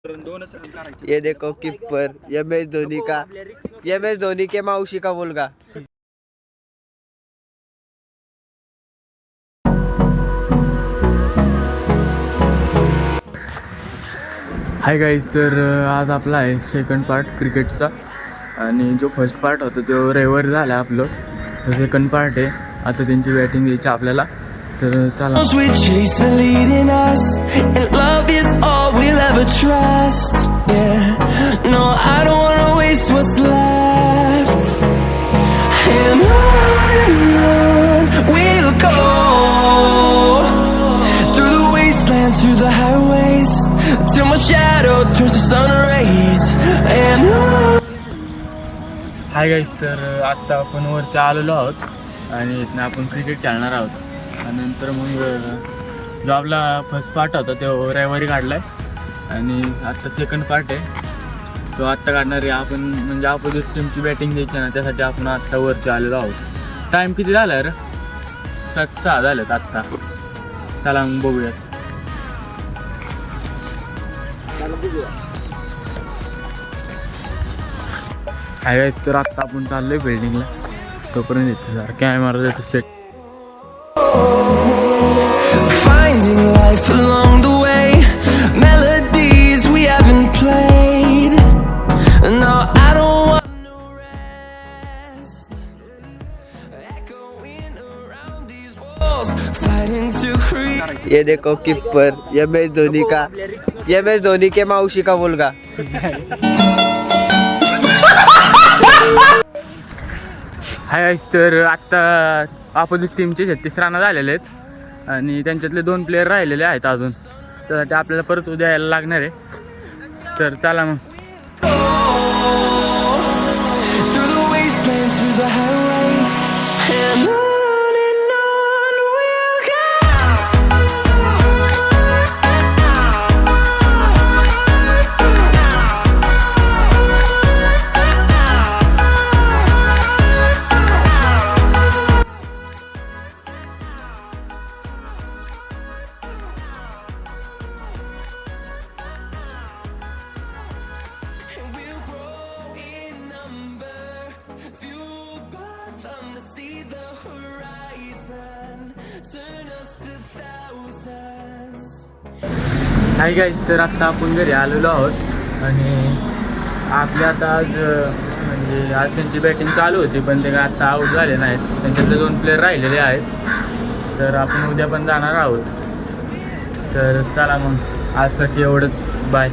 ये देखो keeper MS Dhoni का, MS धोनी के मावशी का मुलगा. हाय गाईज, तर आज आपला आहे सेकंड पार्ट क्रिकेटचा. आणि जो फर्स्ट पार्ट होता तो रविवारी झाला अपलोड. तो सेकंड पार्ट आहे. आता त्यांची बॅटिंग द्यायची आपल्याला, तर चला. Till my shadow turns to sun rays and hi guys, तर आत्ता आपण वरती आलेलो आहोत आणि इथनं आपण क्रिकेट खेळणार आहोत. आणि नंतर मग जो आपला फर्स्ट पार्ट होता तो रविवारी काढला आहे आणि आत्ता सेकंड पार्ट आहे तो आत्ता काढणार आहे आपण. म्हणजे अपोजिट टीमची बॅटिंग द्यायची ना, त्यासाठी आपण आत्ता वरती आलेलो आहोत. टाईम किती झाला आहे रे? 7:06 झालेत आत्ता. चला मग बघूयात. हाय, तर आत्ता आपण चाललोय बिल्डिंगला. तोपर्यंत येतो जरा कॅमेरा देतो set. finding life along the way, melodies we haven't played. No, I don't want no rest. Echoing around these walls, fighting to create. ये देखो कीपर MS धोनी का, MS धोनी के मावशी का मुलगा. हाय, तर आत्ता अपोजिट टीमचे 36 रन झालेले आहेत आणि त्यांच्यातले 2 प्लेयर राहिलेले आहेत अजून. त्यासाठी आपल्याला परत उद्या यायला लागणार आहे. तर चला मग. Through the wastelands, through the highways, and on we'll go. And we'll grow in number, fueled by them to see the horizon, turn us to thousands. Hi guys, तर आत्ता आपण घरी आलेलो आहोत आणि आपले आता आज म्हणजे आज त्यांची बॅटिंग चालू होती पण ते आत्ता आऊट झाले नाहीत. त्यांच्यातले 2 प्लेयर राहिलेले आहेत. तर आपण उद्या पण जाणार आहोत. तर चला मग, आजसाठी एवढंच. बाय.